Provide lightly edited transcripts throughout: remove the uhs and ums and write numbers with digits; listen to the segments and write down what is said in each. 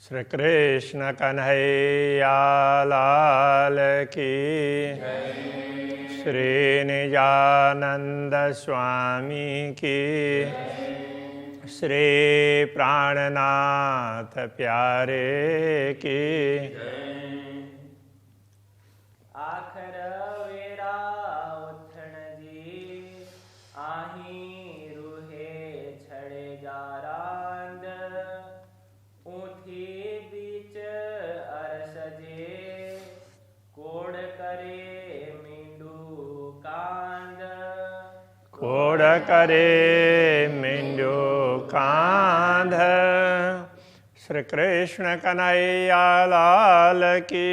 श्री कृष्ण कन्हैया लाल की, श्री निजानंद स्वामी की, श्री प्राणनाथ प्यारे की। आखर वेरा उठण जी, आही रूहे छड़े जा रांद, ऊठी बीच अरस जे, कोड़ करे मींडू कांद। कोड़ करे मींडू कांध। श्री कृष्ण कन्हैया लाल की।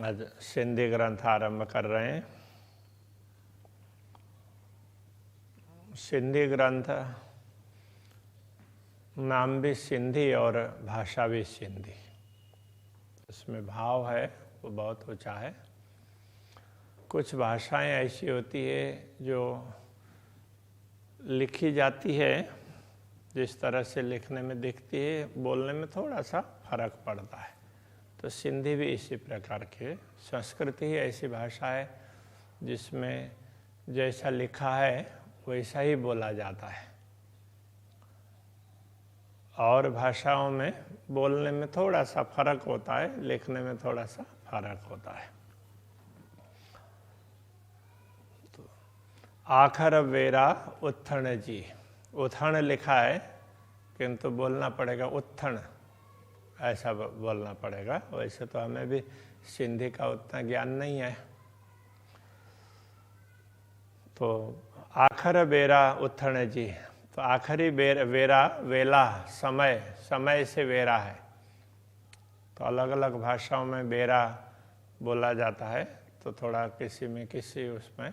आज सिंधी ग्रंथ आरंभ कर रहे हैं। सिंधी ग्रंथ नाम भी सिंधी और भाषा भी सिंधी। इसमें भाव है वो बहुत ऊंचा है। कुछ भाषाएं ऐसी होती है जो लिखी जाती है जिस तरह से लिखने में दिखती है, बोलने में थोड़ा सा फर्क पड़ता है। तो सिंधी भी इसी प्रकार की संस्कृति ही ऐसी भाषा है जिसमें जैसा लिखा है वैसा ही बोला जाता है, और भाषाओं में बोलने में थोड़ा सा फर्क होता है, लिखने में थोड़ा सा फर्क होता है। तो आखर वेरा उत्थण जी, उथण लिखा है किंतु बोलना पड़ेगा उत्थण, ऐसा बोलना पड़ेगा। वैसे तो हमें भी सिंधी का उतना ज्ञान नहीं है। तो आखर बेरा उत्थण जी, तो आखिरी वेरा वेला समय, समय से वेरा है। तो अलग अलग भाषाओं में बेरा बोला जाता है। तो थोड़ा किसी में किसी उसमें,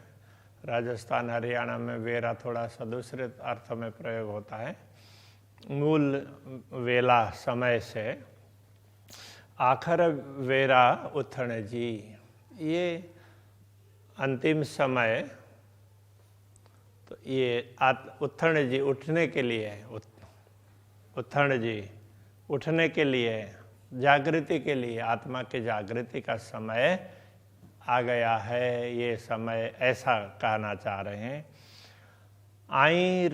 राजस्थान हरियाणा में वेरा थोड़ा सा दूसरे अर्थ में प्रयोग होता है। मूल वेला समय से, आखर वेरा उथण जी, ये अंतिम समय। तो ये उत्थण जी उठने के लिए, उत्थण जी उठने के लिए, जागृति के लिए, आत्मा की जागृति का समय आ गया है। ये समय ऐसा कहना चाह रहे हैं। आई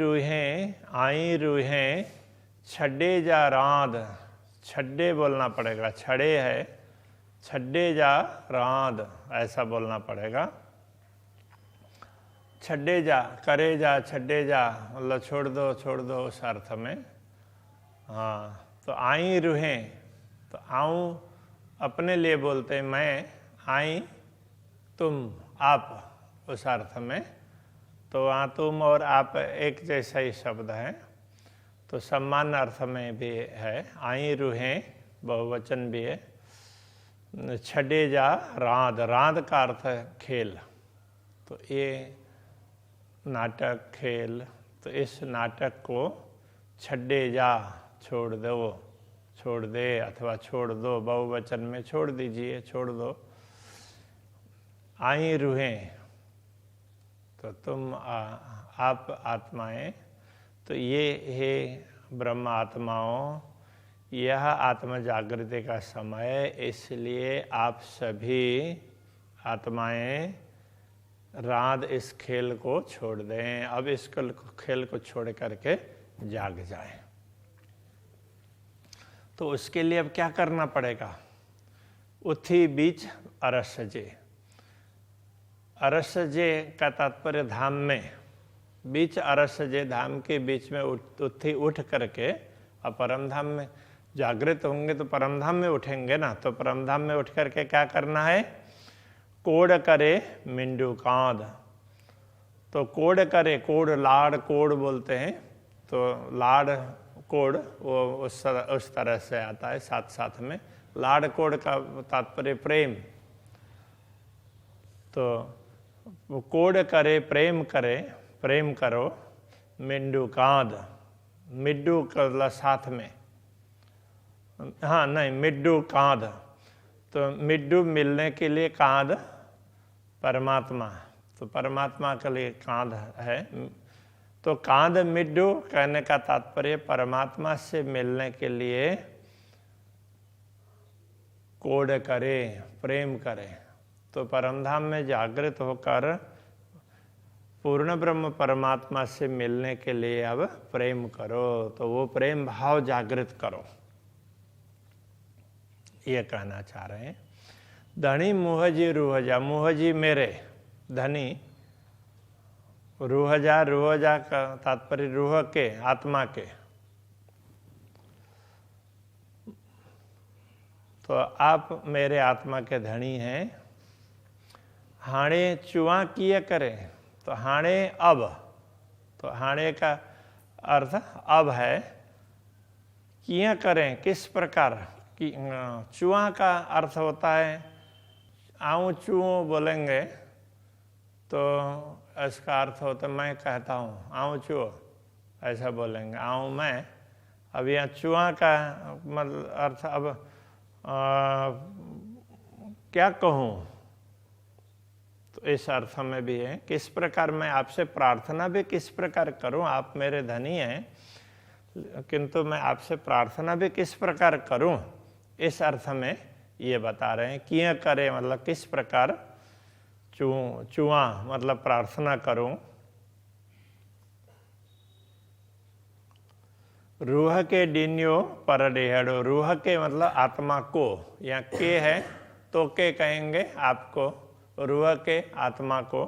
रूहें छड्डे जा रांद, छड्डे बोलना पड़ेगा, छड़े है, छड्डे जा रांद ऐसा बोलना पड़ेगा। छड्डे जा, करे जा, छड्डे जा मतलब छोड़ दो उस अर्थ में। हाँ, तो आई रूहें, तो आऊँ अपने लिए बोलते हैं, मैं, आई तुम आप उस अर्थ में। तो वहाँ तुम और आप एक जैसा ही शब्द है, तो सम्मान अर्थ में भी है। आई रूहें बहुवचन भी है। छड्डे जा रांद, रांद का अर्थ है खेल। तो ये नाटक खेल, तो इस नाटक को छड्डे जा, छोड़ दे अथवा छोड़ दो, बहुवचन में छोड़ दीजिए, छोड़ दो। आई रूहें, तो तुम आप आत्माएं, तो ये है ब्रह्म आत्माओं, यह आत्म जागृति का समय, इसलिए आप सभी आत्माएं रात इस खेल को छोड़ दें। अब इस खेल को छोड़ करके जाग जाएं। तो उसके लिए अब क्या करना पड़ेगा? उथी बीच अरसजे, अरसजे का तात्पर्य धाम में, बीच अरसजे धाम के बीच में उठी उठ करके, अब परम धाम में जागृत होंगे तो परम धाम में उठेंगे ना। तो परम धाम में उठ करके क्या करना है? कोड़ करे मिंडू कांद। तो कोड़ करे, कोड़ लाड़ कोड़ बोलते हैं, तो लाड़ कोड़ वो उस तरह से आता है साथ साथ में। लाड़ कोड़ का तात्पर्य प्रेम। तो वो कोड़ करे, प्रेम करे, प्रेम करो। मिंडू कांद, मिड्डू का साथ में, हाँ नहीं, मिड्डू कांद। तो मिड्डू मिलने के लिए, कांद परमात्मा, तो परमात्मा के लिए कांध है। तो कांद मिड्डू कहने का तात्पर्य परमात्मा से मिलने के लिए कोड करे, प्रेम करे। तो परमधाम में जागृत होकर पूर्ण ब्रह्म परमात्मा से मिलने के लिए अब प्रेम करो, तो वो प्रेम भाव जागृत करो, ये कहना चाह रहे हैं। धनी मुहजी रूहजा, मुहजी मेरे धनी, रूहजा, रूहजा का तात्पर्य रूह के, आत्मा के। तो आप मेरे आत्मा के धनी हैं। हाणे चुआ किए करें, तो हाणे अब, तो हाणे का अर्थ अब है। किए करें किस प्रकार, कि चुआ का अर्थ होता है आऊँ चूँ बोलेंगे तो इसका अर्थ होता है मैं कहता हूँ आऊँ चूँ, ऐसा बोलेंगे आऊँ मैं। अब यहाँ चुआ का मतलब अर्थ अब क्या कहूँ, तो इस अर्थ में भी है। किस प्रकार मैं आपसे प्रार्थना भी किस प्रकार करूं, आप मेरे धनी हैं किंतु मैं आपसे प्रार्थना भी किस प्रकार करूं, इस अर्थ में ये बता रहे हैं। किए करे मतलब किस प्रकार, चुआ मतलब प्रार्थना करूं। रूह के डिन्यो पर डेहड़ो, रूह के मतलब आत्मा को, या के है तो के कहेंगे आपको, रूह के आत्मा को,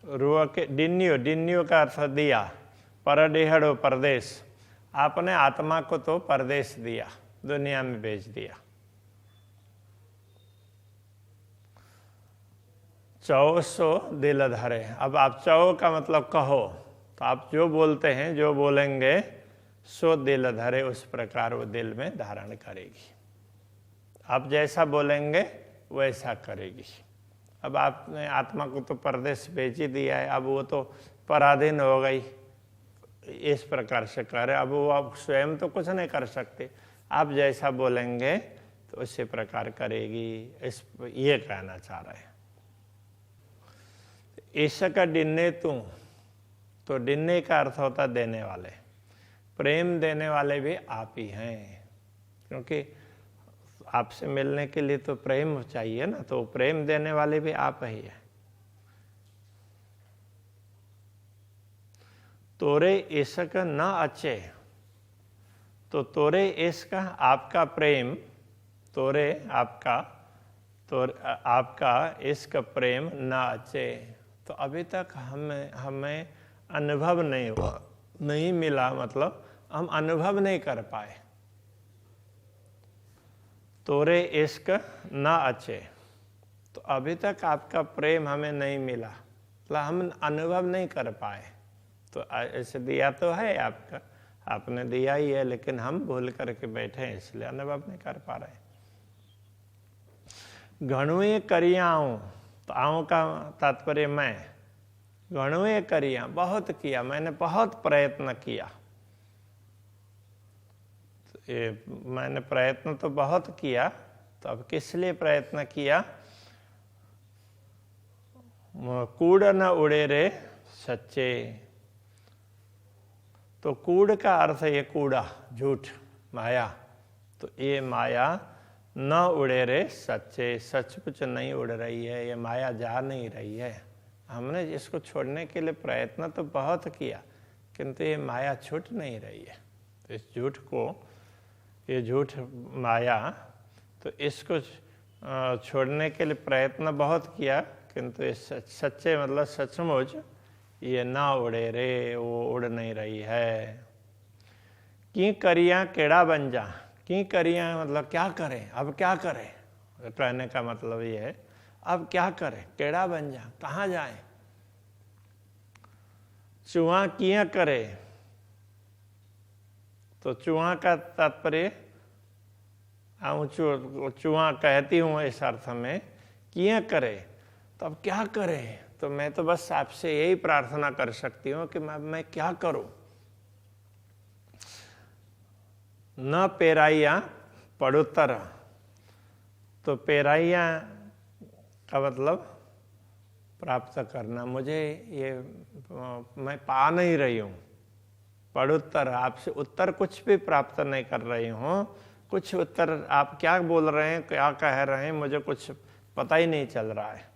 रूह के डिन्यो, डिन्यो का अर्थ दिया, पर डेहड़ो परदेश, आपने आत्मा को तो परदेश दिया, दुनिया में भेज दिया। चौ सो दिल धरे, अब आप चौ का मतलब कहो, तो आप जो बोलते हैं जो बोलेंगे सो दिल धरे, उस प्रकार वो दिल में धारण करेगी। आप जैसा बोलेंगे वैसा करेगी। अब आपने आत्मा को तो परदेश भेज ही दिया है, अब वो तो पराधीन हो गई, इस प्रकार से कह रहे। अब वो आप स्वयं तो कुछ नहीं कर सकते, आप जैसा बोलेंगे तो उसी प्रकार करेगी, इस ये कहना चाह रहे हैं। ईशा डिन्ने तू, तो डिन्ने का अर्थ होता देने वाले, प्रेम देने वाले भी आप ही हैं, क्योंकि आपसे मिलने के लिए तो प्रेम चाहिए ना, तो प्रेम देने वाले भी आप ही हैं। तोरे इश्क न अच्छे, तो तोरे इश्क आपका प्रेम, तोरे आपका, तो आपका इश्क प्रेम न अच्छे, तो अभी तक हमें अनुभव नहीं हुआ, नहीं मिला, मतलब हम अनुभव नहीं कर पाए। तोरे इश्क न अच्छे, तो अभी तक आपका प्रेम हमें नहीं मिला, मतलब हम अनुभव नहीं कर पाए। तो ऐसे दिया तो है आपका, आपने दिया ही है, लेकिन हम भूल करके बैठे हैं, इसलिए अनुभव नहीं कर पा रहे। घणुए करिया आऊँ, तो आऊँ का तात्पर्य मैं, घणुए करिया बहुत किया, मैंने बहुत प्रयत्न किया। मैंने प्रयत्न तो बहुत किया, तो अब किस लिए प्रयत्न किया। कूड़ न उड़े रे सच्चे, तो कूड़ का अर्थ ये कूड़ा, झूठ, माया, तो ये माया न उड़े रे सच्चे, सचमुच नहीं उड़ रही है, ये माया जा नहीं रही है। हमने इसको छोड़ने के लिए प्रयत्न तो बहुत किया, किंतु ये माया छूट नहीं रही है। तो इस झूठ को, ये झूठ माया, तो इसको छोड़ने के लिए प्रयत्न बहुत किया, किंतु ये सच्चे मतलब सचमुच ये ना उड़े रे, वो उड़ नहीं रही है। की करिया केड़ा बन जा, की करिया मतलब क्या करें, अब क्या करें, कहने का मतलब ये है अब क्या करें, केड़ा बन जा, कहाँ जाए। चुआ किया करे, तो चुआ का तात्पर्य चुआ कहती हूँ इस अर्थ में, किया करे, तो अब क्या करें। तो मैं तो बस आपसे यही प्रार्थना कर सकती हूँ कि मैं क्या करूं। न पेराइया पड़ोत्तर, तो पेराइया का मतलब प्राप्त करना, मुझे ये मैं पा नहीं रही हूँ। पड़ुत्तर, आपसे उत्तर कुछ भी प्राप्त नहीं कर रही हूँ। कुछ उत्तर आप क्या बोल रहे हैं, क्या कह रहे हैं, मुझे कुछ पता ही नहीं चल रहा है।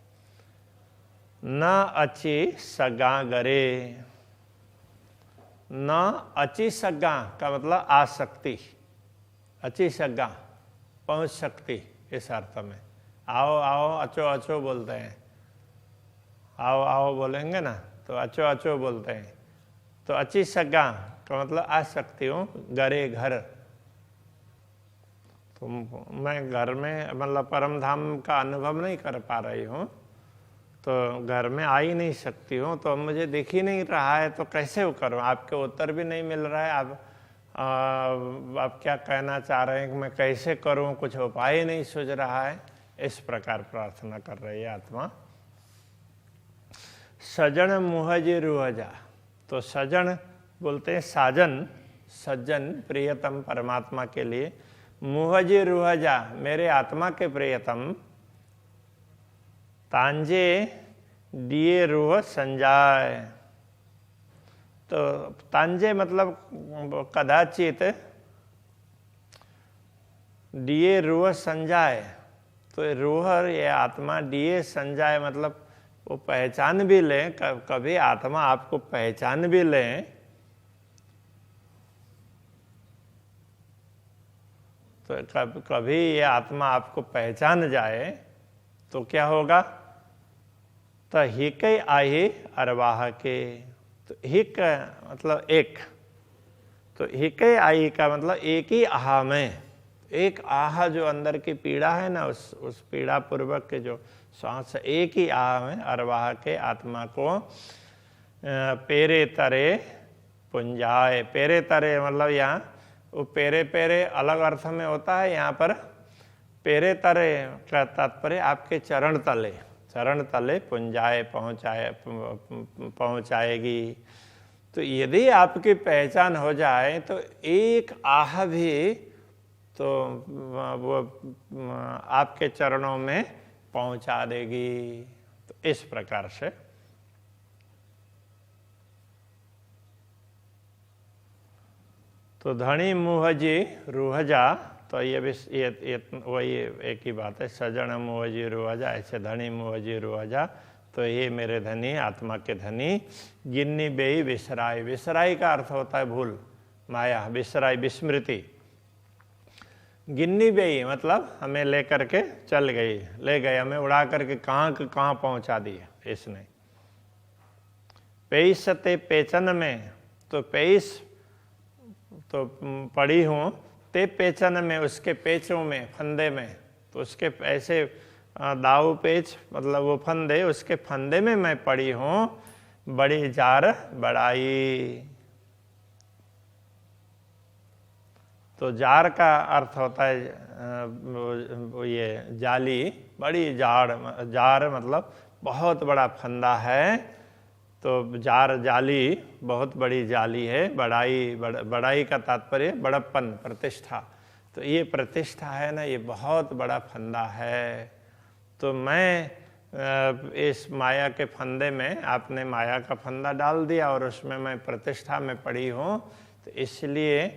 न अची सगा गरे, न अची सगा का मतलब आसक्ति, अची सगा पहुंच सकती, इस अर्थ में। आओ आओ अचो अचो बोलते हैं, आओ आओ बोलेंगे ना तो अचो अचो बोलते हैं। तो अची सगा का मतलब आ सकती हूँ, गरे घर, तो मैं घर में मतलब परम धाम का अनुभव नहीं कर पा रही हूँ, तो घर में आ ही नहीं सकती हूँ, तो मुझे दिख ही नहीं रहा है, तो कैसे वो करूँ। आपके उत्तर भी नहीं मिल रहा है, आप क्या कहना चाह रहे हैं कि मैं कैसे करूँ, कुछ उपाय ही नहीं सूझ रहा है। इस प्रकार प्रार्थना कर रही है आत्मा। सजन मुहजी रुहजा, तो सजन बोलते हैं साजन, सज्जन, प्रियतम परमात्मा के लिए। मुहजी रुहजा, मेरे आत्मा के प्रियतम। तांजे दिए रूह संजाय, तो तांजे मतलब कदाचित, दिए रूह संजाय, तो रूह ये आत्मा दिए संजाय मतलब वो पहचान भी ले, कभी आत्मा आपको पहचान भी ले, तो कभी ये आत्मा आपको पहचान जाए तो क्या होगा। तो हिक आही अरवाह के, तो हिक मतलब एक, तो हिक आई का मतलब एक ही आह में, एक आह जो अंदर की पीड़ा है ना, उस पीड़ा पूर्वक के जो श्वास, एक ही आह में अरवाह के आत्मा को पेरे तरे पुंजाए। पेरे तरे मतलब यहाँ वो पेरे पेरे अलग अर्थ में होता है, यहाँ पर पेरे तरे का तात्पर्य आपके चरण तले, चरण तले पुंजाए पहुँचाएगी। तो यदि आपकी पहचान हो जाए तो एक आह भी तो वो आपके चरणों में पहुंचा देगी। तो इस प्रकार से तो धनी मुहजी रूहजा, तो ये भी वही एक ही बात है। सजन मुहजी रूहजा, ऐसे धनी मुहजी रूहजा, तो ये मेरे धनी, आत्मा के धनी। गिन्नी बेई विसराई, विसराई का अर्थ होता है भूल, माया, विसराई विस्मृति। गिन्नी बेई मतलब हमें लेकर के चल गई, ले गए हमें उड़ा करके कहाँ पहुंचा दिया इसने। पेईसते पेचन में, तो पेईस तो पड़ी हूँ, ते पेचन में उसके पेचों में, फंदे में, तो उसके ऐसे दाऊ पेच मतलब वो फंदे, उसके फंदे में मैं पड़ी हूँ। बड़ी जार बड़ाई, तो जार का अर्थ होता है ये जाली, बड़ी जार मतलब बहुत बड़ा फंदा है, तो जार जाली बहुत बड़ी जाली है। बड़ाई का तात्पर्य बड़प्पन, प्रतिष्ठा, तो ये प्रतिष्ठा है ना, ये बहुत बड़ा फंदा है। तो मैं इस माया के फंदे में, आपने माया का फंदा डाल दिया और उसमें मैं प्रतिष्ठा में पड़ी हूँ, तो इसलिए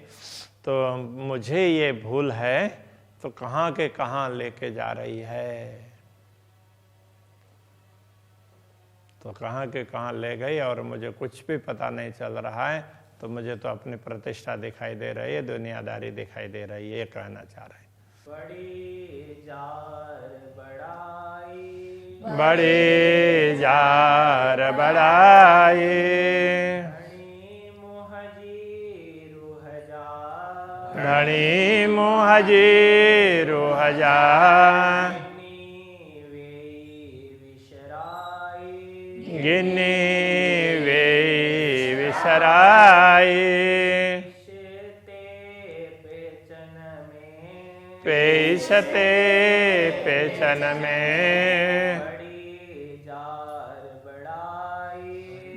तो मुझे ये भूल है, तो कहाँ के कहाँ लेके जा रही है, तो कहाँ के कहाँ ले गई और मुझे कुछ भी पता नहीं चल रहा है। तो मुझे तो अपनी प्रतिष्ठा दिखाई दे रही है, दुनियादारी दिखाई दे रही है, ये कहना चाह रहे हैं। बड़ी जार बड़ाई, बड़ी जार बड़ाई, धनी मुहजी रूहजा, धनी मुहजी रूहजा, गिन्नी वे विसराई। पेशते पेचन में,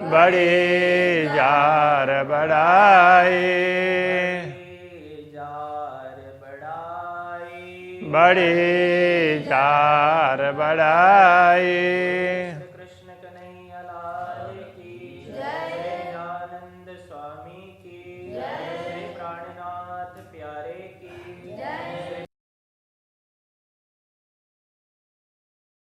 बड़ी जार बड़ाई, बड़ी जार बड़ाई।